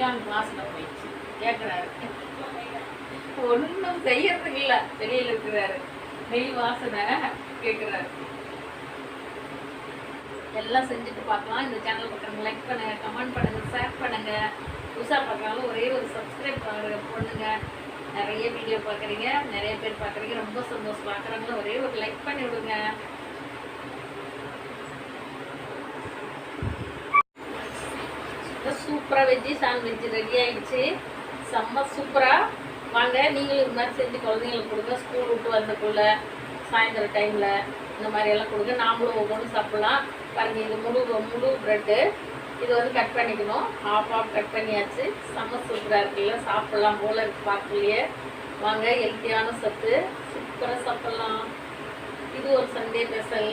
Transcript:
நெய்லாம் வாசனை போயிடுச்சு கேட்குறாரு. ஒன்றும் செய்யறதுக்கு இல்லை, வெளியில் இருக்கிறாரு. நெய் வாசனை கேட்குறாரு. எல்லாம் செஞ்சுட்டு பார்க்கலாம். இந்த சேனல் பக்கம் லைக் பண்ணுங்க, கமெண்ட் பண்ணுங்க, ஷேர் பண்ணுங்க. புதுசாக பார்க்குறாலும் ஒரே ஒரு சப்ஸ்கிரைப் பண்ணுங்க. நிறைய வீடியோ பார்க்குறீங்க, நிறைய பேர் பார்க்குறீங்க, ரொம்ப சந்தோஷம். பார்க்குறாங்களோ ஒரே ஒரு லைக் பண்ணி விடுங்க. சூப்பராக வெஜ்ஜி சாண்ட்விச் ரெடி ஆகிடுச்சு. செம்ம சூப்பராக. வாங்க நீங்களும் இது மாதிரி செஞ்சு குழந்தைங்களுக்கு கொடுங்க. ஸ்கூல் விட்டு வந்தக்குள்ள சாயந்தரம் டைமில் இந்த மாதிரியெல்லாம் கொடுங்க. நாமளும் ஒவ்வொன்றும் சாப்பிட்லாம். பாருங்கள், இது முழு ப்ரெட்டு. இது வந்து கட் பண்ணிக்கணும். ஆஃப் கட் பண்ணியாச்சு. செம்ம சூப்பராக இருக்குல்ல, சாப்பிட்லாம் போல் இருக்குது பார்க்கலையே. வாங்க, ஹெல்த்தியான சத்து, சூப்பராக சாப்பிட்லாம். இது ஒரு சண்டே ஸ்பெஷல்.